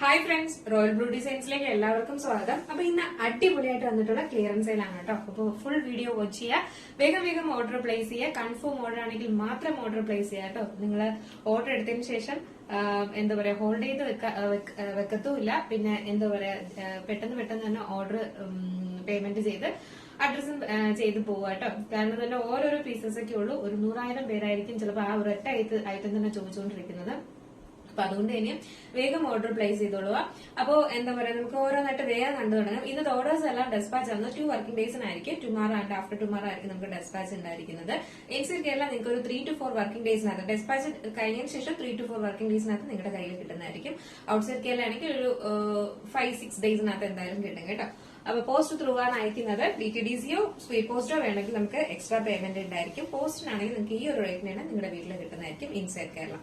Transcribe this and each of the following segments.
Hi friends, royal blue ഡിസൈൻസിലേക്ക് എല്ലാവർക്കും സ്വാഗതം. അപ്പൊ ഇന്ന് അടിപൊളിയായിട്ട് വന്നിട്ടുള്ള ക്ലിയറൻസ് സെയിലാണ് കേട്ടോ. അപ്പോൾ ഫുൾ വീഡിയോ വാച്ച് ചെയ്യുക, വേഗം വേഗം ഓർഡർ പ്ലേസ് ചെയ്യുക. കൺഫേം ഓർഡർ ആണെങ്കിൽ മാത്രം ഓർഡർ പ്ലേസ് ചെയ്യുക കേട്ടോ. നിങ്ങൾ ഓർഡർ എടുത്തതിന് ശേഷം എന്താ പറയാ ഹോൾഡ് ചെയ്ത് വെക്കത്തുമില്ല. പിന്നെ എന്താ പറയാ പെട്ടെന്ന് തന്നെ ഓർഡർ പേയ്മെന്റ് ചെയ്ത് അഡ്രസ്സും ചെയ്ത് പോവുക കേട്ടോ. കാരണം തന്നെ ഓരോരോ പീസസ് ഒക്കെ ഉള്ളൂ. ഒരു 100,000 പേരായിരിക്കും ചിലപ്പോൾ ആ ഒരൊറ്റ ഐറ്റം തന്നെ ചോദിച്ചുകൊണ്ടിരിക്കുന്നത്. അപ്പൊ അതുകൊണ്ട് തന്നെ വേഗം ഓർഡർ പ്ലേസ് ചെയ്തോളുക. അപ്പോ എന്താ പറയാ നമുക്ക് ഓരോന്നായിട്ട് വേഗം കണ്ടു തുടങ്ങാം. ഇന്നത്തെ ഓർഡേഴ്സ് എല്ലാം ഡെസ്പാച്ച് ആണ്. 2 വർക്കിംഗ് ഡേയ്സിനായിരിക്കും. ടുമാറോ ആൻഡ് ആഫ്റ്റർ ടുമാറോ ആയിരിക്കും നമുക്ക് ഡെസ്പാച്ച് ഉണ്ടായിരിക്കുന്നത്. ഇൻസൈഡ് കേരള നിങ്ങൾക്ക് ഒരു 3 to 4 വർക്കിംഗ് ഡേയ്സിനകത്ത് ഡെസ്പാച്ച് കഴിഞ്ഞതിന് ശേഷം 3 to 4 വർക്കിംഗ് ഡേയ്സിനകത്ത് നിങ്ങളുടെ കയ്യിൽ കിട്ടുന്നതായിരിക്കും. ഔട്ട്സൈഡ് കേരള ആണെങ്കിൽ ഒരു 5-6 ഡേയ്സിനകത്ത് എന്തായാലും കിട്ടും കേട്ടോ. അപ്പൊ പോസ്റ്റ് ത്രൂ ആണ് അയക്കുന്നത്. DTDCയോ സ്പീഡ് പോസ്റ്റോ വേണമെങ്കിൽ നമുക്ക് എക്സ്ട്രാ പേയ്മെന്റ് ഉണ്ടായിരിക്കും. പോസ്റ്റിനാണെങ്കിൽ നിങ്ങൾക്ക് ഈ ഒരു റേറ്റിനാണ് നിങ്ങളുടെ വീട്ടിൽ കിട്ടുന്നതായിരിക്കും ഇൻസൈഡ് കേരള.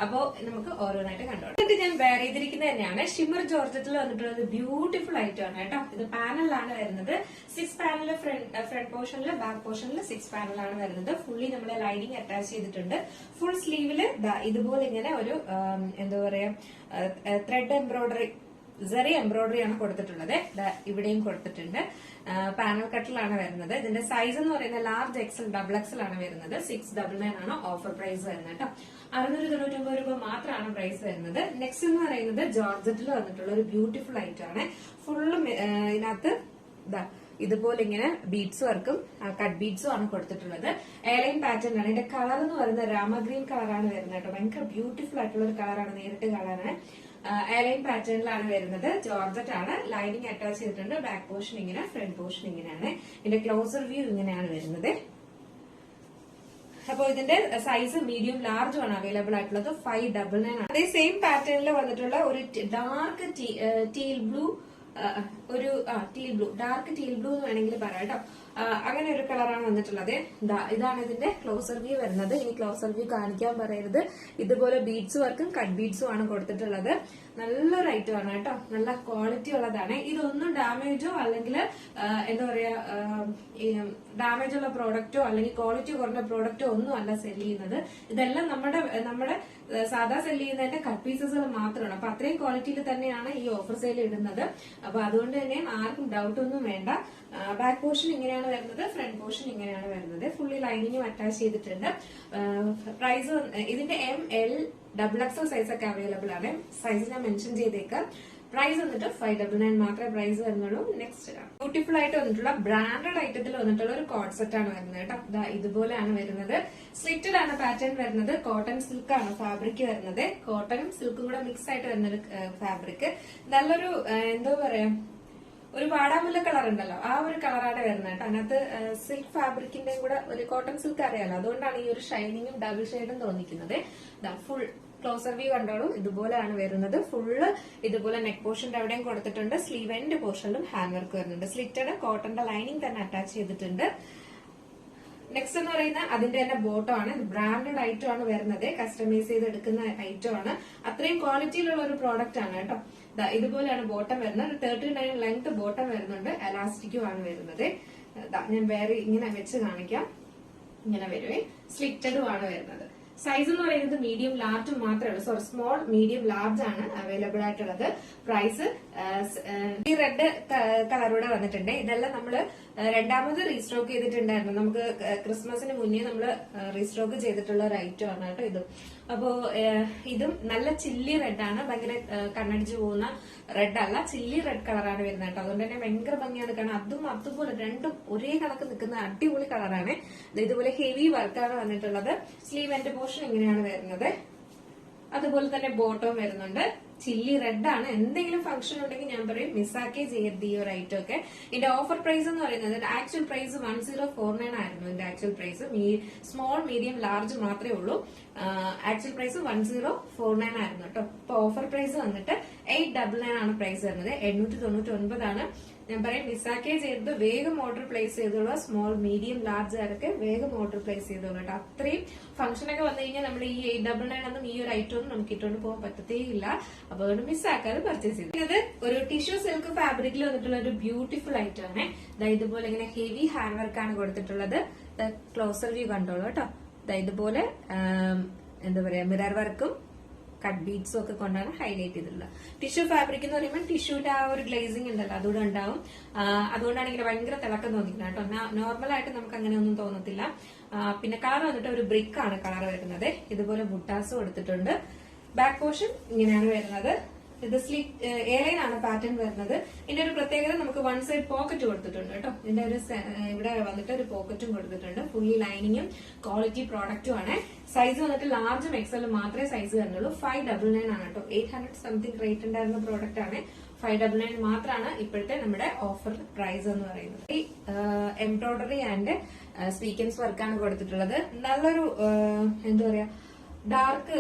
അപ്പോ നമുക്ക് ഓരോന്നായിട്ട് കണ്ടോളാം. ഇത് ഞാൻ വെയർ ചെയ്തിരിക്കുന്നത് തന്നെയാണ്. ഷിമ്മർ ജോർജറ്റിൽ വന്നിട്ടുള്ളത് ബ്യൂട്ടിഫുൾ ഐറ്റം ആണ് കേട്ടോ. ഇത് പാനലാണ് വരുന്നത്. 6 പാനൽ ഫ്രണ്ട് പോർഷനിൽ, ബാക്ക് പോർഷനിൽ 6 പാനലാണ് വരുന്നത്. ഫുള്ളി നമ്മളെ ലൈനിങ് അറ്റാച്ച് ചെയ്തിട്ടുണ്ട്. ഫുൾ സ്ലീവില് ഇതുപോലെ ഇങ്ങനെ ഒരു എന്താ പറയാ ത്രെഡ് എംബ്രോയിഡറി സെറി എംബ്രോയിഡറി ആണ് കൊടുത്തിട്ടുള്ളത്. ഇവിടെയും കൊടുത്തിട്ടുണ്ട്. പാനൽ കട്ടിലാണ് വരുന്നത്. ഇതിന്റെ സൈസ് എന്ന് പറയുന്നത് ലാർജ് എക്സൽ ഡബിൾ എക്സൽ ആണ് വരുന്നത്. 699 ആണ് ഓഫർ പ്രൈസ് വരുന്നത് കേട്ടോ. 699 രൂപ മാത്രമാണ് പ്രൈസ് വരുന്നത്. നെക്സ്റ്റ് എന്ന് പറയുന്നത് ജോർജറ്റിൽ വന്നിട്ടുള്ള ഒരു ബ്യൂട്ടിഫുൾ ഐറ്റം ആണ്. ഫുള്ള് ഇതിനകത്ത് ഇതുപോലെ ഇങ്ങനെ ബീഡ്സ് വർക്കും കട്ട് ബീഡ്സും ആണ് കൊടുത്തിട്ടുള്ളത്. എയർലൈൻ പാറ്റേൺ ആണ്. ഇതിന്റെ കളർ എന്ന് പറയുന്നത് രാമഗ്രീൻ കളറാണ് വരുന്നത് കേട്ടോ. ഭയങ്കര ബ്യൂട്ടിഫുൾ ആയിട്ടുള്ള ഒരു കളറാണ്. നേരിട്ട് കാണാനാണ്. എയർലൈൻ പാറ്റേണിലാണ് വരുന്നത്. ജോർജറ്റ് ആണ്. ലൈനിങ് അറ്റാച്ച് ചെയ്തിട്ടുണ്ട്. ബാക്ക് പോർഷൻ ഇങ്ങനെ, ഫ്രണ്ട് പോർഷൻ ഇങ്ങനെയാണ്. ഇതിന്റെ ക്ലോസർ വ്യൂ ഇങ്ങനെയാണ് വരുന്നത്. അപ്പൊ ഇതിന്റെ സൈസ് മീഡിയം ലാർജും ആണ് അവൈലബിൾ ആയിട്ടുള്ളത്. 599 ആണ്. അതേ സെയിം പാറ്റേണിൽ വന്നിട്ടുള്ള ഒരു dark teal blue teal blue, dark teal blue എന്ന് വേണമെങ്കിൽ പറയാം കേട്ടോ. അങ്ങനെ ഒരു കളറാണ് വന്നിട്ടുള്ളത്. ഇതാണ് ഇതിന്റെ ക്ലോസർ വ്യൂ വരുന്നത്. ഇനി ക്ലോസർ വ്യൂ കാണിക്കാൻ പറയരുത്. ഇതുപോലെ ബീഡ്സ് വർക്കും കട്ട് ബീഡ്സും ആണ് കൊടുത്തിട്ടുള്ളത്. നല്ലൊരു ഐറ്റം ആണ് കേട്ടോ. നല്ല ക്വാളിറ്റി ഉള്ളതാണ്. ഇതൊന്നും ഡാമേജോ അല്ലെങ്കിൽ എന്താ പറയാ ഡാമേജ് ഉള്ള പ്രോഡക്റ്റോ അല്ലെങ്കിൽ ക്വാളിറ്റി കുറഞ്ഞ പ്രോഡക്റ്റോ ഒന്നും അല്ല സെല് ചെയ്യുന്നത്. ഇതെല്ലാം നമ്മുടെ സാധാ സെല് ചെയ്യുന്നതിന്റെ കട്ട് പീസസുകൾ മാത്രമാണ്. അപ്പൊ അത്രയും ക്വാളിറ്റിയിൽ തന്നെയാണ് ഈ ഓഫർ സെയിൽ ഇടുന്നത്. അപ്പൊ അതുകൊണ്ട് തന്നെ ആർക്കും ഡൗട്ട് ഒന്നും വേണ്ട. ബാക്ക് പോർഷൻ ഇങ്ങനെയാണ് വരുന്നത്. ഫ്രണ്ട് പോർഷൻ ഇങ്ങനെയാണ് വരുന്നത്. ഫുള്ളി ലൈനിങ്ങും അറ്റാച്ച് ചെയ്തിട്ടുണ്ട്. പ്രൈസ് ഇതിന്റെ ML XXL സൈസ് ഒക്കെ അവൈലബിൾ ആണ്. സൈസ് ഞാൻ മെൻഷൻ ചെയ്തേക്കാം. പ്രൈസ് വന്നിട്ട് 599 മാത്രമേ പ്രൈസ് വരുന്നുള്ളൂ. നെക്സ്റ്റ് ബ്യൂട്ടിഫുൾ ആയിട്ട് വന്നിട്ടുള്ള ബ്രാൻഡഡ് ഐറ്റത്തിൽ വന്നിട്ടുള്ള ഒരു കോട്ട് സെറ്റ് ആണ് വരുന്നത് കേട്ടോ. ഇതുപോലെയാണ് വരുന്നത്. സ്ലിറ്റഡ് ആണ് പാറ്റേൺ വരുന്നത്. കോട്ടൺ സിൽക്ക് ആണ് ഫാബ്രിക് വരുന്നത്. കോട്ടണും സിൽക്കും കൂടെ മിക്സ് ആയിട്ട് വരുന്ന ഒരു ഫാബ്രിക്. നല്ലൊരു എന്താ പറയാ ഒരു വാടാമുല്ല കളർ ഉണ്ടല്ലോ, ആ ഒരു കളറാണ് വരുന്നത് കേട്ടോ. അതിനകത്ത് സിൽക്ക് ഫാബ്രിക്കിന്റെയും കൂടെ ഒരു കോട്ടൺ സിൽക്ക് അറിയാലോ, അതുകൊണ്ടാണ് ഈ ഒരു ഷൈനിങ്ങും ഡബിൾ ഷെയ്ഡും തോന്നിക്കുന്നത്. ഫുൾ ക്ലോസർ വ്യൂ കണ്ടോളൂ. ഇതുപോലെയാണ് വരുന്നത്. ഫുള്ള് ഇതുപോലെ നെക്ക് പോർഷന്റെ അവിടെയും കൊടുത്തിട്ടുണ്ട്. സ്ലീവ് എൻഡ് പോർഷനിലും ഹാൻഡ് വർക്ക് വരുന്നുണ്ട്. സ്ലിറ്റഡ് കോട്ടന്റെ ലൈനിങ് തന്നെ അറ്റാച്ച് ചെയ്തിട്ടുണ്ട്. നെക്സ്റ്റ് എന്ന് പറയുന്നത് അതിന്റെ തന്നെ ബോട്ടം ആണ്. ബ്രാൻഡഡ് ഐറ്റം ആണ് വരുന്നത്. കസ്റ്റമൈസ് ചെയ്ത് എടുക്കുന്ന ഐറ്റം ആണ്. അത്രയും ക്വാളിറ്റിയിലുള്ള ഒരു പ്രോഡക്റ്റ് ആണ് കേട്ടോ. ഇതുപോലെയാണ് ബോട്ടം വരുന്നത്. 39 ലെങ്ത് ബോട്ടം വരുന്നുണ്ട്. എലാസ്റ്റിക്കും ആണ് വരുന്നത്. ഞാൻ വേറെ ഇങ്ങനെ വെച്ച് കാണിക്കാം. ഇങ്ങനെ വരുവേ. സ്ലിറ്റഡും ആണ് വരുന്നത്. സൈസ് എന്ന് പറയുന്നത് മീഡിയം ലാർജ് മാത്രമേ ഉള്ളൂ. സോറി, സ്മോൾ മീഡിയം ലാർജ് ആണ് അവൈലബിൾ ആയിട്ടുള്ളത്. പ്രൈസ് ഈ റെഡ് കളറൂടെ വന്നിട്ടുണ്ട്. ഇതെല്ലാം നമ്മള് രണ്ടാമത് റീസ്റ്റോക്ക് ചെയ്തിട്ടുണ്ടായിരുന്നു. നമുക്ക് ക്രിസ്മസിന് മുന്നേ നമ്മള് റീസ്റ്റോക്ക് ചെയ്തിട്ടുള്ള ഒരു ഐറ്റം ആണ് കേട്ടോ ഇത്. അപ്പോ ഇതും നല്ല ചില്ലി റെഡ് ആണ്. ഭയങ്കര കണ്ണടിച്ചു പോകുന്ന റെഡ് അല്ല, ചില്ലി റെഡ് കളറാണ് വരുന്നത് കേട്ടോ. അതുകൊണ്ട് തന്നെ ഭയങ്കര ഭംഗിയാണ് കാണാൻ. അതുപോലെ രണ്ടും ഒരേ കണക്ക് നിൽക്കുന്ന അടിപൊളി കളറാണ്. ഇതുപോലെ ഹെവി വർക്കാണ് വന്നിട്ടുള്ളത്. സ്ലീവ് എൻഡ് പോർഷൻ ഇങ്ങനെയാണ് വരുന്നത്. അതുപോലെ തന്നെ ബോട്ടവും വരുന്നുണ്ട്. ചില്ലി റെഡ് ആണ്. എന്തെങ്കിലും ഫംഗ്ഷൻ ഉണ്ടെങ്കിൽ ഞാൻ പറയും മിസ്സാക്കേ ചെയ്യരുത് ഈ ഒരു ഐറ്റം ഒക്കെ. ഇതിന്റെ ഓഫർ പ്രൈസ് എന്ന് പറയുന്നത് ആക്ച്വൽ പ്രൈസ് 1049 ആയിരുന്നു. ഇതിന്റെ actual price small medium large മാത്രമേ ഉള്ളൂ. ആക്ച്വൽ പ്രൈസ് 1049 ആയിരുന്നു കേട്ടോ. ഇപ്പൊ ഓഫർ പ്രൈസ് വന്നിട്ട് 899 ആണ് പ്രൈസ് വരുന്നത്. 899 ആണ്. ഞാൻ പറയും മിസ്സാക്കേ ചെയ്തത് വേഗം ഓർഡർ പ്ലേസ് ചെയ്തോളൂ. സ്മോൾ മീഡിയം ലാർജ് ആരൊക്കെ വേഗം ഓർഡർ പ്ലേസ് ചെയ്തോളൂ കേട്ടോ. അത്രയും ഫംഗ്ഷൻ ഒക്കെ വന്നു കഴിഞ്ഞാൽ നമ്മൾ ഈ 899 ഒന്നും ഈ ഒരു ഐറ്റം ഒന്നും നമുക്ക് ഇട്ടുകൊണ്ട് പോകാൻ പറ്റത്തേ ഇല്ല. അപ്പൊ അതുകൊണ്ട് മിസ്സാക്കാതെ പർച്ചേസ് ചെയ്തത്. ഒരു ടിഷ്യൂ സിൽക്ക് ഫാബ്രിക്കിൽ വന്നിട്ടുള്ള ഒരു ബ്യൂട്ടിഫുൾ ഐറ്റം ആണ്. ഇതുപോലെ ഇങ്ങനെ ഹെവി ഹാൻഡ് വർക്ക് ആണ് കൊടുത്തിട്ടുള്ളത്. ക്ലോസർ വ്യൂ കണ്ടോളൂ കേട്ടോ. ഇതുപോലെ എന്താ പറയാ മിറർ വർക്കും കട്ട് ബീഡ്സും ഒക്കെ കൊണ്ടാണ് ഹൈലൈറ്റ് ചെയ്തിട്ടുള്ളത്. ടിഷ്യൂ ഫാബ്രിക് എന്ന് പറയുമ്പോൾ ടിഷ്യൂന്റെ ആ ഒരു ഗ്ലേസിംഗ് ഉണ്ടല്ലോ അതുകൂടെ ഉണ്ടാവും. അതുകൊണ്ടാണ് ഇങ്ങനെ ഭയങ്കര തിളക്കം തോന്നിക്കുന്നത് കേട്ടോ. നോർമലായിട്ട് നമുക്ക് അങ്ങനെ ഒന്നും തോന്നത്തില്ല. പിന്നെ കളർ വന്നിട്ട് ഒരു ബ്രിക്ക് ആണ് കളർ വരുന്നത്. ഇതുപോലെ ബുട്ടാസ് കൊടുത്തിട്ടുണ്ട്. ബാക്ക് പോർഷൻ ഇങ്ങനെയാണ് വരുന്നത്. ഇത് സ്ലിറ്റ് എയർലൈൻ ആണ് പാറ്റേൺ വരുന്നത്. ഇതിന്റെ ഒരു പ്രത്യേകത നമുക്ക് വൺ സൈഡ് പോക്കറ്റ് കൊടുത്തിട്ടുണ്ട് കേട്ടോ. ഇതിന്റെ ഒരു ഇവിടെ വന്നിട്ട് ഒരു പോക്കറ്റും കൊടുത്തിട്ടുണ്ട്. ഫുള്ളി ലൈനിങ്ങും ക്വാളിറ്റി പ്രോഡക്റ്റും ആണ്. സൈസ് വന്നിട്ട് ലാർജും എക്സലും മാത്രമേ സൈസ് വരുന്നുള്ളൂ. 599 ആണ് കേട്ടോ. 800 സംതിങ് റേറ്റ് ഉണ്ടായിരുന്ന പ്രോഡക്റ്റ് ആണ്. 599 മാത്രമാണ് ഇപ്പോഴത്തെ നമ്മുടെ ഓഫർ പ്രൈസ് എന്ന് പറയുന്നത്. ഈ എംബ്രോയിഡറി ആൻഡ് സ്വീക്കൻസ് വർക്കാണ് കൊടുത്തിട്ടുള്ളത്. നല്ലൊരു എന്താ പറയാ ഡാർക്ക്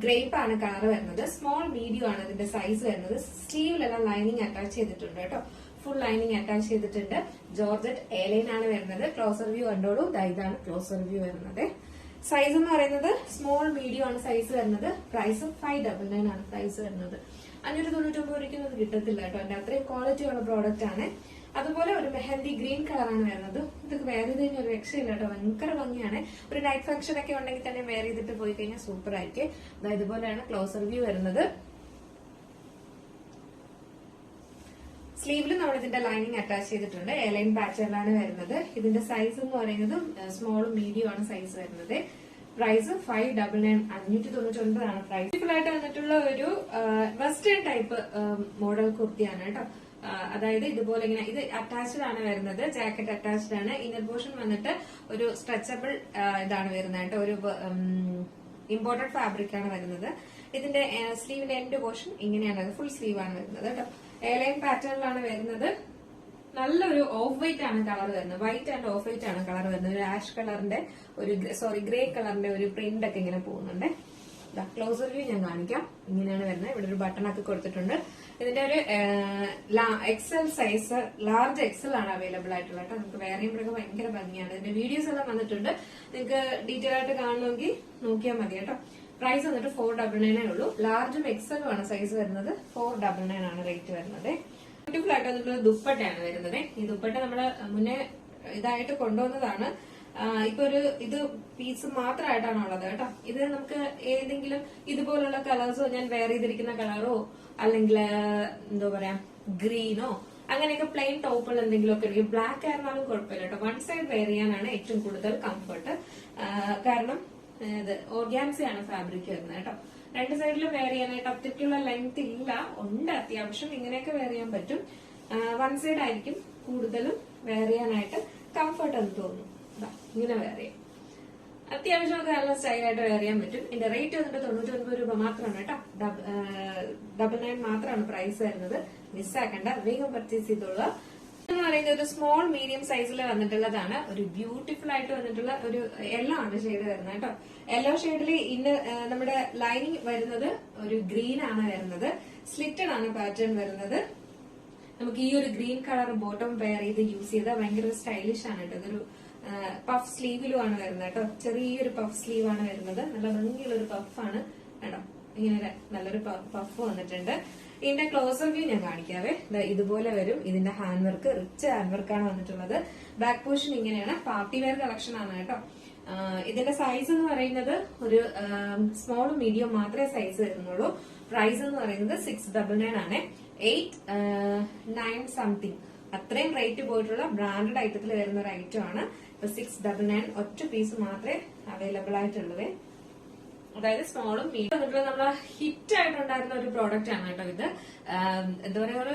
ഗ്രേപ്പ് ആണ് കളർ വരുന്നത്. സ്മോൾ മീഡിയം ആണ് ഇതിന്റെ സൈസ് വരുന്നത്. സ്ലീവിലെല്ലാം ലൈനിങ് അറ്റാച്ച് ചെയ്തിട്ടുണ്ട് കേട്ടോ. ഫുൾ ലൈനിങ് അറ്റാച്ച് ചെയ്തിട്ടുണ്ട്. ജോർജറ്റ് എയർലൈൻ ആണ് വരുന്നത്. ക്ലോസർ വ്യൂ കണ്ടോളൂ. ഇതാണ് ക്ലോസർ വ്യൂ വരുന്നത്. സൈസ് എന്ന് പറയുന്നത് സ്മോൾ മീഡിയം ആണ് സൈസ് വരുന്നത്. പ്രൈസ് 599 ആണ് പ്രൈസ് വരുന്നത്. 599 ഒരിക്കലും അത് കിട്ടത്തില്ല കേട്ടോ. അതിന്റെ അത്രയും ക്വാളിറ്റി ഉള്ള പ്രോഡക്റ്റ് ആണ്. അതുപോലെ ഒരു മെഹന്തി ഗ്രീൻ കളറാണ് വരുന്നത്. ഇതൊക്കെ വെയർ ചെയ്ത് കഴിഞ്ഞാൽ ഒരു രക്ഷയില്ല കേട്ടോ. ഭയങ്കര ഭംഗിയാണ്. ഒരു നൈറ്റ് ഫംഗ്ഷൻ ഒക്കെ ഉണ്ടെങ്കിൽ തന്നെ വെയർ ചെയ്തിട്ട് പോയി കഴിഞ്ഞാൽ സൂപ്പർ ആയിരിക്കും. ഇതുപോലെയാണ് ക്ലോസർ വ്യൂ വരുന്നത്. സ്ലീവിൽ നമ്മൾ ഇതിന്റെ ലൈനിങ് അറ്റാച്ച് ചെയ്തിട്ടുണ്ട്. എയർലൈൻ പാറ്റേണിലാണ് വരുന്നത്. ഇതിന്റെ സൈസ് എന്ന് പറയുന്നത് സ്മോളും മീഡിയം ആണ് സൈസ് വരുന്നത്. പ്രൈസ് 599 599 ആണ് പ്രൈസ്. സിമ്പിളായിട്ട് വന്നിട്ടുള്ള ഒരു വെസ്റ്റേൺ ടൈപ്പ് മോഡൽ കുർത്തിയാണ് കേട്ടോ. അതായത് ഇതുപോലെ ഇങ്ങനെ ഇത് അറ്റാച്ച്ഡ് ആണ് വരുന്നത്. ജാക്കറ്റ് അറ്റാച്ച്ഡ് ആണ്. ഇന്നർ പോർഷൻ വന്നിട്ട് ഒരു സ്ട്രെച്ചബിൾ ഇതാണ് വരുന്നത് കേട്ടോ. ഒരു ഇമ്പോർട്ടഡ് ഫാബ്രിക് ആണ് വരുന്നത്. ഇതിന്റെ സ്ലീവിന്റെ എൻഡ് പോർഷൻ ഇങ്ങനെയാണ്. ഫുൾ സ്ലീവ് ആണ് വരുന്നത് കേട്ടോ. എയർലൈൻ പാറ്റേണിലാണ് വരുന്നത്. നല്ലൊരു ഓഫ് വൈറ്റ് ആണ് കളർ വരുന്നത്. വൈറ്റ് ആൻഡ് ഓഫ് വൈറ്റ് ആണ് കളർ വരുന്നത്. ഒരു ആഷ് കളറിന്റെ ഗ്രേ കളറിന്റെ ഒരു പ്രിന്റ് ഒക്കെ ഇങ്ങനെ പോകുന്നുണ്ട്. ക്ലോസർ വ്യൂ ഞാൻ കാണിക്കാം. ഇങ്ങനെയാണ് വരുന്നത്. ഇവിടെ ഒരു ബട്ടൺ ഒക്കെ കൊടുത്തിട്ടുണ്ട്. ഇതിന്റെ ഒരു എക്സൽ സൈസ് ലാർജ് എക്സൽ ആണ് അവൈലബിൾ ആയിട്ടുള്ളത് കേട്ടോ. നമുക്ക് വേറെ ഇവിടെ ഭയങ്കര ഭംഗിയാണ്. ഇതിന്റെ വീഡിയോസ് എല്ലാം വന്നിട്ടുണ്ട്. നിങ്ങൾക്ക് ഡീറ്റെയിൽ ആയിട്ട് കാണണമെങ്കിൽ നോക്കിയാൽ മതി കേട്ടോ. പ്രൈസ് വന്നിട്ട് 499 ഉള്ളൂ. ലാർജും എക്സലും ആണ് സൈസ് വരുന്നത്. 499 ആണ് റേറ്റ് വരുന്നത്. ബ്യൂട്ടിഫുൾ ആയിട്ട് വന്നിട്ടുള്ള ദുപ്പട്ടയാണ് വരുന്നത്. ഈ ദുപ്പട്ട നമ്മള് മുന്നേ ഇതായിട്ട് കൊണ്ടുവന്നതാണ്. ഇപ്പൊ ഇത് പീസ് മാത്രമായിട്ടാണ് ഉള്ളത് കേട്ടോ. ഇത് നമുക്ക് ഏതെങ്കിലും ഇതുപോലുള്ള കളേഴ്സോ ഞാൻ വെയർ ചെയ്തിരിക്കുന്ന കളറോ അല്ലെങ്കിൽ എന്താ പറയാ ഗ്രീനോ അങ്ങനെയൊക്കെ പ്ലെയിൻ ടോപ്പുകൾ എന്തെങ്കിലും ഒക്കെ ഉണ്ടെങ്കിൽ ബ്ലാക്ക് ആയിരുന്നാലും കുഴപ്പമില്ല കേട്ടോ. വൺ സൈഡ് വെയർ ചെയ്യാനാണ് ഏറ്റവും കൂടുതൽ കംഫർട്ട്. കാരണം ഇത് ഓർഗാൻസയാണ് ഫാബ്രിക് വരുന്നത് കേട്ടോ. രണ്ട് സൈഡിലും വെയർ ചെയ്യാനായിട്ട് അത്രയ്ക്കുള്ള ലെങ്ത് ഇല്ല. ഉണ്ട് അത്യാവശ്യം. ഇങ്ങനെയൊക്കെ വെയർ ചെയ്യാൻ പറ്റും. വൺ സൈഡ് ആയിരിക്കും കൂടുതലും വെയർ ചെയ്യാനായിട്ട് കംഫർട്ട് എന്ന് തോന്നുന്നു. ഇങ്ങനെ വെയർ ചെയ്യാം. അത്യാവശ്യം ഒക്കെ നല്ല സ്റ്റൈലായിട്ട് വെയർ ചെയ്യാൻ പറ്റും. ഇതിന്റെ റേറ്റ് വന്നിട്ട് 99 രൂപ മാത്രമാണ് കേട്ടോ. 99 മാത്രമാണ് പ്രൈസ് വരുന്നത്. മിസ്സാക്കണ്ട, വേഗം പർച്ചേസ് ചെയ്തോളുക. എന്ന് പറയുന്നത് ഒരു സ്മോൾ മീഡിയം സൈസിൽ വന്നിട്ടുള്ളതാണ്. ഒരു ബ്യൂട്ടിഫുൾ ആയിട്ട് വന്നിട്ടുള്ള ഒരു യെല്ലോ ആണ് ഷെയ്ഡ് വരുന്നത് കേട്ടോ. യെല്ലോ ഷെയ്ഡിൽ നമ്മുടെ ലൈനിങ് വരുന്നത് ഒരു ഗ്രീൻ ആണ് വരുന്നത്. സ്ലിറ്റഡ് ആണ് പാറ്റേൺ വരുന്നത്. നമുക്ക് ഈ ഒരു ഗ്രീൻ കളർ ബോട്ടം വെയർ ചെയ്ത് യൂസ് ചെയ്താൽ ഭയങ്കര സ്റ്റൈലിഷ് ആണ് കേട്ടോ. ഇതൊരു പഫ് സ്ലീവിലും ആണ് വരുന്നത് കേട്ടോ. ചെറിയൊരു പഫ് സ്ലീവ് ആണ് വരുന്നത്. നല്ല ഭംഗിയുള്ള ഒരു പഫാണ് കേട്ടോ. ഇങ്ങനെ നല്ലൊരു പഫ് വന്നിട്ടുണ്ട്. ഇതിന്റെ ക്ലോസർ വ്യൂ ഞാൻ കാണിക്കാവേ. ഇതുപോലെ വരും. ഇതിന്റെ ഹാൻഡ് വർക്ക് റിച്ച് ഹാൻഡ് വർക്കാണ് വന്നിട്ടുള്ളത്. ബാക്ക് പോർഷൻ ഇങ്ങനെയാണ്. പാർട്ടി വെയർ കളക്ഷൻ ആണ് കേട്ടോ. ഇതിന്റെ സൈസ് എന്ന് പറയുന്നത് ഒരു സ്മോളും മീഡിയം മാത്രമേ സൈസ് വരുന്നുള്ളൂ. പ്രൈസ് എന്ന് പറയുന്നത് 699 ആണ്. 899 സംതിങ് അത്രയും റേറ്റ് പോയിട്ടുള്ള ബ്രാൻഡഡ് ഐറ്റത്തിൽ വരുന്ന ഒരു ഐറ്റം ആണ്. ഇപ്പൊ 699 ഒറ്റ പീസ് മാത്രമേ അവൈലബിൾ ആയിട്ടുള്ളത്. അതായത് സ്മോളും മീഡിയം നമ്മളെ ഹിറ്റ് ആയിട്ടുണ്ടായിരുന്ന ഒരു പ്രോഡക്റ്റ് ആണ് കേട്ടോ. ഇത് എന്താ പറയാ ഒരു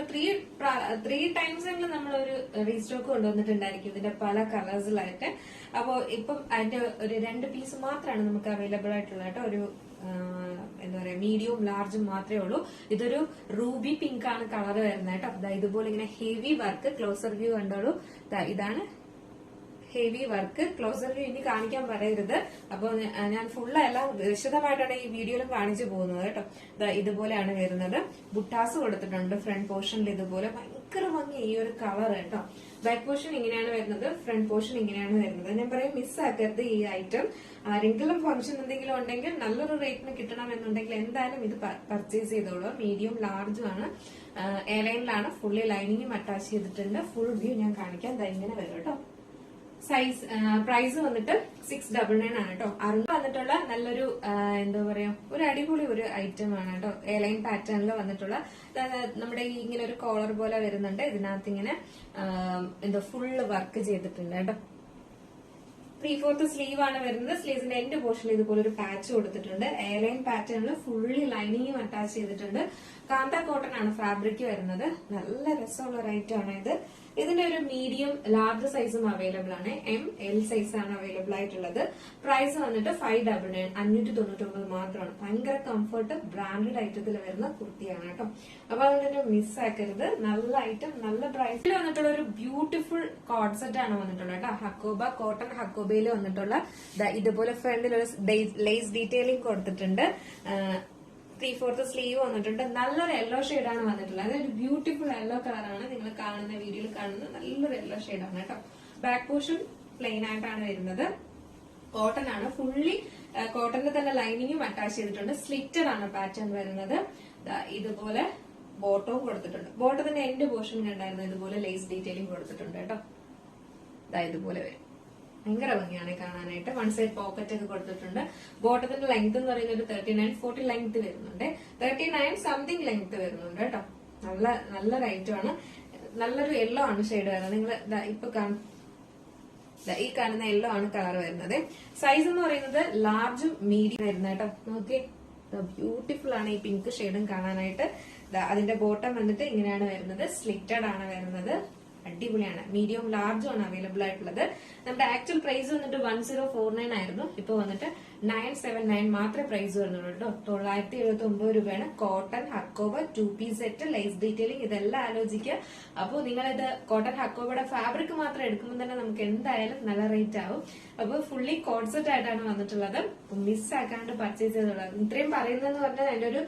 3 ടൈംസ് എങ്കിലും നമ്മളൊരു റീസ്റ്റോക്ക് കൊണ്ടുവന്നിട്ടുണ്ടായിരിക്കും ഇതിന്റെ പല കളേഴ്സിലായിട്ട്. അപ്പോ ഇപ്പം അതിന്റെ ഒരു 2 പീസ് മാത്രമാണ് നമുക്ക് അവൈലബിൾ ആയിട്ടുള്ളത് കേട്ടോ. ഒരു എന്താ പറയാ മീഡിയവും ലാർജും മാത്രമേ ഉള്ളൂ. ഇതൊരു റൂബി പിങ്ക് ആണ് കളർ വരുന്നത് കേട്ടോ. ഇതുപോലെ ഇങ്ങനെ ഹെവി വർക്ക്. ക്ലോസർ വ്യൂ കണ്ടോളൂ. ഇതാണ് ഹെവി വർക്ക്. ക്ലോസർ വ്യൂ ഇനി കാണിക്കാൻ പറയരുത്. അപ്പൊ ഞാൻ ഫുള്ള് എല്ലാം വിശദമായിട്ടാണ് ഈ വീഡിയോയിലും കാണിച്ചു പോകുന്നത് കേട്ടോ. ഇതുപോലെയാണ് വരുന്നത്. ബുട്ടാസ് കൊടുത്തിട്ടുണ്ട് ഫ്രണ്ട് പോർഷനിൽ. ഇതുപോലെ ഭയങ്കര ഭംഗി ഈ ഒരു കളർ കേട്ടോ. ബാക്ക് പോർഷൻ ഇങ്ങനെയാണ് വരുന്നത്. ഫ്രണ്ട് പോർഷൻ ഇങ്ങനെയാണ് വരുന്നത്. ഞാൻ പറയും മിസ്സാക്കരുത് ഈ ഐറ്റം. ആരെങ്കിലും ഫംഗ്ഷൻ എന്തെങ്കിലും ഉണ്ടെങ്കിൽ നല്ലൊരു റേറ്റിന് കിട്ടണം എന്നുണ്ടെങ്കിൽ എന്തായാലും ഇത് പർച്ചേസ് ചെയ്തോളൂ. മീഡിയം ലാർജും ആണ്. എയർലൈനിലാണ്. ഫുള്ളി ലൈനിങ്ങും അറ്റാച്ച് ചെയ്തിട്ടുണ്ട്. ഫുൾ വ്യൂ ഞാൻ കാണിക്കാം. ഇങ്ങനെ വരും കേട്ടോ. സൈസ് പ്രൈസ് വന്നിട്ട് 699 ആണ് കേട്ടോ. അറുപത് വന്നിട്ടുള്ള നല്ലൊരു എന്താ പറയാ ഒരു അടിപൊളി ഒരു ഐറ്റം ആണ് കേട്ടോ. എയർലൈൻ പാറ്റേണിൽ വന്നിട്ടുള്ള നമ്മുടെ ഈ ഇങ്ങനെ ഒരു കോളർ പോലെ വരുന്നുണ്ട്. ഇതിനകത്ത് ഇങ്ങനെ എന്താ ഫുള്ള് വർക്ക് ചെയ്തിട്ടുണ്ട് കേട്ടോ. 3/4 സ്ലീവ് ആണ് വരുന്നത്. സ്ലീവ്സിന്റെ എൻഡ് പോർഷനിൽ ഇതുപോലെ ഒരു പാച്ച് കൊടുത്തിട്ടുണ്ട്. എയർലൈൻ പാറ്റേണിൽ ഫുള്ളി ലൈനിങ്ങും അറ്റാച്ച് ചെയ്തിട്ടുണ്ട്. കാന്ത കോട്ടൺ ആണ് ഫാബ്രിക് വരുന്നത്. നല്ല രസമുള്ള ഒരു ഐറ്റം ആണ് ഇത്. ഇതിന്റെ ഒരു മീഡിയം ലാർജ് സൈസും അവൈലബിൾ ആണ്. ML സൈസ് ആണ് അവൈലബിൾ ആയിട്ടുള്ളത്. പ്രൈസ് വന്നിട്ട് 599 599 മാത്രമാണ്. ഭയങ്കര കംഫർട്ട് ബ്രാൻഡഡ് ഐറ്റത്തിൽ വരുന്ന കുർത്തിയാണ് കേട്ടോ. അപ്പൊ അതുകൊണ്ട് മിസ് ആക്കരുത്. നല്ല ഐറ്റം, നല്ല പ്രൈസിൽ വന്നിട്ടുള്ള ഒരു ബ്യൂട്ടിഫുൾ കോഡ് സെറ്റ് ആണ് വന്നിട്ടുള്ളത് കേട്ടോ. ഹക്കോബ കോട്ടൺ ഹക്കോബയിൽ വന്നിട്ടുള്ള ഇതുപോലെ ഫ്രണ്ടിൽ ഒരു ലേസ് ഡീറ്റെയിലിംഗ് കൊടുത്തിട്ടുണ്ട്. 3/4 സ്ലീവ് വന്നിട്ടുണ്ട്. നല്ലൊരു യെല്ലോ ഷെയ്ഡാണ് വന്നിട്ടുള്ളത്. അതൊരു ബ്യൂട്ടിഫുൾ യെല്ലോ കളറാണ്. നിങ്ങൾ കാണുന്ന വീഡിയോയിൽ കാണുന്ന നല്ലൊരു യെല്ലോ ഷെയ്ഡാണ് കേട്ടോ. ബാക്ക് പോർഷൻ പ്ലെയിൻ ആയിട്ടാണ് വരുന്നത്. കോട്ടൺ ആണ്. ഫുള്ളി കോട്ടന്റെ തന്നെ ലൈനിങ്ങും അറ്റാച്ച് ചെയ്തിട്ടുണ്ട്. സ്ലിറ്റഡ് ആണ് പാറ്റേൺ വരുന്നത്. ഇതുപോലെ ബോട്ടവും കൊടുത്തിട്ടുണ്ട്. ബോട്ടത്തിന്റെ എൻഡ് പോർഷൻ കണ്ടായിരുന്നു. ഇതുപോലെ ലേസ് ഡീറ്റെയിലിംഗ് കൊടുത്തിട്ടുണ്ട് കേട്ടോ. ഇതുപോലെ വരും. ഭയങ്കര ഭംഗിയാണ് കാണാനായിട്ട്. വൺ സൈഡ് പോക്കറ്റ് ഒക്കെ കൊടുത്തിട്ടുണ്ട്. ബോട്ടത്തിന്റെ ലെങ്ത് എന്ന് പറയുന്നത് ഒരു 39-40 ലെങ്ത് വരുന്നുണ്ട്. 39 സംതിങ് ലെങ്ത് വരുന്നുണ്ട് കേട്ടോ. നല്ലൊരു ഐറ്റം ആണ്. നല്ലൊരു യെല്ലോ ആണ് ഷെയ്ഡ് വരുന്നത്. നിങ്ങൾ ഇപ്പൊ ഈ കാണുന്ന യെല്ലോ ആണ് കളർ വരുന്നത്. സൈസ് എന്ന് പറയുന്നത് ലാർജും മീഡിയം വരുന്നത് കേട്ടോ. നോക്കിയേ, ബ്യൂട്ടിഫുൾ ആണ് ഈ പിങ്ക് ഷെയ്ഡും കാണാനായിട്ട്. അതിന്റെ ബോട്ടം വന്നിട്ട് ഇങ്ങനെയാണ് വരുന്നത്. സ്ലിറ്റഡ് ആണ് വരുന്നത്. അടിപൊളിയാണ്. മീഡിയം ലാർജും ആണ് അവൈലബിൾ ആയിട്ടുള്ളത്. നമ്മുടെ ആക്ച്വൽ പ്രൈസ് വന്നിട്ട് 1049 ആയിരുന്നു. ഇപ്പൊ വന്നിട്ട് 979 മാത്രമേ പ്രൈസ് വരുന്നുള്ളൂ കേട്ടോ. 979 രൂപയാണ്. Cotton Hakoba 2 piece set, lace detailing ഇതെല്ലാം ആലോചിക്കുക. അപ്പോൾ നിങ്ങളിത് കോട്ടൺ ഹക്കോബയുടെ ഫാബ്രിക് മാത്രം എടുക്കുമ്പോൾ തന്നെ നമുക്ക് എന്തായാലും നല്ല റേറ്റ് ആവും. അപ്പൊ ഫുള്ളി കോഡ് സെറ്റ് ആയിട്ടാണ് വന്നിട്ടുള്ളത്. മിസ് ആക്കാണ്ട് പർച്ചേസ് ചെയ്തുള്ളത്. ഇത്രയും പറയുന്നതെന്ന് പറഞ്ഞാൽ എന്റെ ഒരു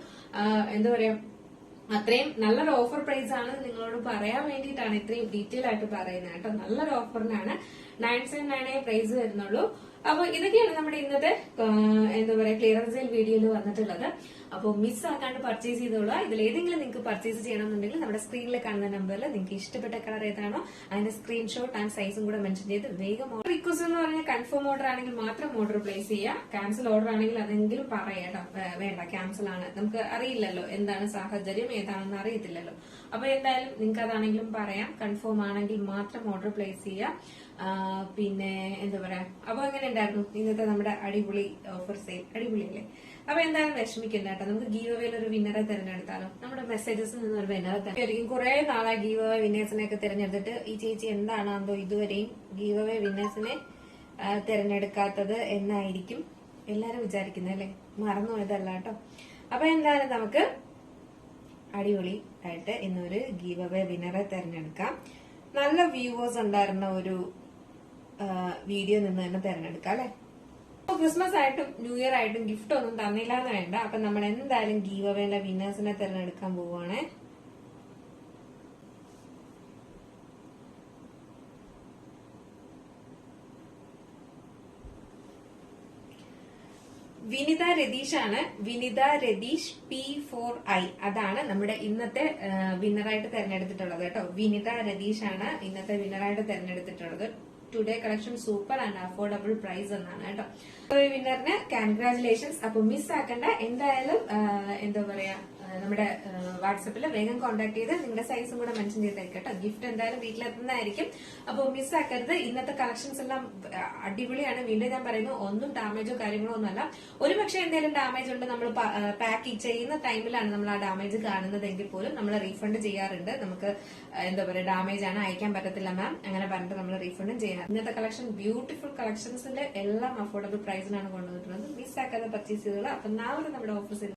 എന്താ പറയാ അത്രയും നല്ലൊരു ഓഫർ പ്രൈസ് ആണ് നിങ്ങളോട് പറയാൻ വേണ്ടിയിട്ടാണ് ഇത്രയും ഡീറ്റെയിൽ ആയിട്ട് പറയുന്നത് കേട്ടോ. നല്ലൊരു ഓഫറിനാണ്. 979 പ്രൈസ് വരുന്നുള്ളൂ. അപ്പൊ ഇതൊക്കെയാണ് നമ്മുടെ ഇന്നത്തെ എന്താ പറയാ ക്ലിയറൻസ് സെയിൽ വീഡിയോയിൽ വന്നിട്ടുള്ളത്. അപ്പോൾ മിസ് ആക്കാണ്ട് പർച്ചേസ് ചെയ്തോളൂ. ഇതിൽ ഏതെങ്കിലും നിങ്ങൾക്ക് പർച്ചേസ് ചെയ്യണമെന്നുണ്ടെങ്കിൽ നമ്മുടെ സ്ക്രീനിൽ കാണുന്ന നമ്പറിൽ നിങ്ങൾക്ക് ഇഷ്ടപ്പെട്ട കളർ ഏതാണോ അതിന്റെ സ്ക്രീൻഷോട്ട് ആൻഡ് സൈസും കൂടെ മെൻഷൻ ചെയ്ത് വേഗം റിക്വസ്റ്റ് എന്ന് പറഞ്ഞാൽ കൺഫേം ഓർഡർ ആണെങ്കിൽ മാത്രം ഓർഡർ പ്ലേസ് ചെയ്യുക. ക്യാൻസൽ ഓർഡർ ആണെങ്കിൽ അതെങ്കിലും പറയാം. വേണ്ട, ക്യാൻസൽ ആണ്. നമുക്ക് അറിയില്ലല്ലോ എന്താണ് സാഹചര്യം, ഏതാണെന്ന് അറിയത്തില്ലല്ലോ. അപ്പൊ എന്തായാലും നിങ്ങൾക്ക് അതാണെങ്കിലും പറയാം. കൺഫേം ആണെങ്കിൽ മാത്രം ഓർഡർ പ്ലേസ് ചെയ്യുക. പിന്നെ എന്താ പറയാ, അപ്പൊ എങ്ങനെ ഉണ്ടായിരുന്നു ഇന്നത്തെ നമ്മുടെ അടിപൊളി ഓഫർ സെയിൽ? അടിപൊളിയല്ലേ? അപ്പൊ എന്തായാലും വിഷമിക്കണ്ട കേട്ടോ. നമുക്ക് ഗീവ് അവേയിൽ ഒരു വിന്നറെ തിരഞ്ഞെടുത്താലോ? നമ്മുടെ മെസ്സേജസിൽ നിന്ന് ഒരു വിന്നറെ തിരഞ്ഞെടുക്കും. കുറെ നാളെ ഗീവ് അവേ വിന്നേഴ്സിനെ ഒക്കെ തിരഞ്ഞെടുത്തിട്ട് ഈ ചേച്ചി എന്താണോ ഇതുവരെയും ഗീവ് അവേ വിന്നേഴ്സിനെ തിരഞ്ഞെടുക്കാത്തത് എന്നായിരിക്കും എല്ലാരും വിചാരിക്കുന്നത് അല്ലെ? മറന്നുപോയതല്ല കേട്ടോ. അപ്പൊ എന്തായാലും നമുക്ക് അടിപൊളി ആയിട്ട് ഇന്നൊരു ഗീവ് അവേ വിന്നറെ തിരഞ്ഞെടുക്കാം. നല്ല വ്യൂവേഴ്സ് ഉണ്ടായിരുന്ന ഒരു വീഡിയോ നിന്ന് തന്നെ തിരഞ്ഞെടുക്കാം അല്ലെ? ക്രിസ്മസ് ആയിട്ടും ന്യൂ ഇയർ ആയിട്ടും ഗിഫ്റ്റ് ഒന്നും തന്നില്ല എന്ന് വേണ്ട. അപ്പൊ നമ്മൾ എന്തായാലും ഗീവ് അവേയിലെ വിന്നേഴ്സിനെ തിരഞ്ഞെടുക്കാൻ പോവുകയാണ്. വിനിത രതീഷ് ആണ്. വിനിത രതീഷ് P4I അതാണ് നമ്മുടെ ഇന്നത്തെ വിന്നറായിട്ട് തെരഞ്ഞെടുത്തിട്ടുള്ളത് കേട്ടോ. വിനിത രതീഷ് ആണ് ഇന്നത്തെ വിന്നറായിട്ട് തെരഞ്ഞെടുത്തിട്ടുള്ളത്. Today collection super and affordable price എന്നാണ് കേട്ടോ. വിന്നറിന് കൺഗ്രാറ്റുലേഷൻസ്. അപ്പൊ മിസ് ആക്കണ്ട. എന്തായാലും എന്താ പറയാ നമ്മുടെ വാട്സപ്പിൽ വേഗം കോൺടാക്ട് ചെയ്ത് നിങ്ങളുടെ സൈസും കൂടെ മെൻഷൻ ചെയ്തേക്കട്ടോ. ഗിഫ്റ്റ് എന്തായാലും വീട്ടിലെത്തുന്നതായിരിക്കും. അപ്പോൾ മിസ് ആക്കരുത്. ഇന്നത്തെ കളക്ഷൻസ് എല്ലാം അടിപൊളിയാണ്. വീണ്ടും ഞാൻ പറയുന്നു, ഒന്നും ഡാമേജോ കാര്യങ്ങളോ ഒന്നുമല്ല. ഒരു പക്ഷെ എന്തെങ്കിലും ഡാമേജ് ഉണ്ട്, നമ്മൾ പാക്ക് ചെയ്യുന്ന ടൈമിലാണ് നമ്മൾ ആ ഡാമേജ് കാണുന്നതെങ്കിൽ പോലും നമ്മൾ റീഫണ്ട് ചെയ്യാറുണ്ട്. നമുക്ക് എന്താ പറയുക, ഡാമേജ് ആണ്, അയക്കാൻ പറ്റത്തില്ല മാം, അങ്ങനെ പറഞ്ഞിട്ട് നമ്മൾ റീഫണ്ടും ചെയ്യാറ്. ഇന്നത്തെ കളക്ഷൻ ബ്യൂട്ടിഫുൾ കളക്ഷൻസിന്റെ എല്ലാം അഫോർഡബിൾ പ്രൈസിനാണ് കൊണ്ടുവന്നിട്ടുള്ളത്. മിസ് ആക്കാതെ പർച്ചേസ് ചെയ്തോളൂ. അപ്പൊ നാളെ നമ്മുടെ ഓഫീസിൽ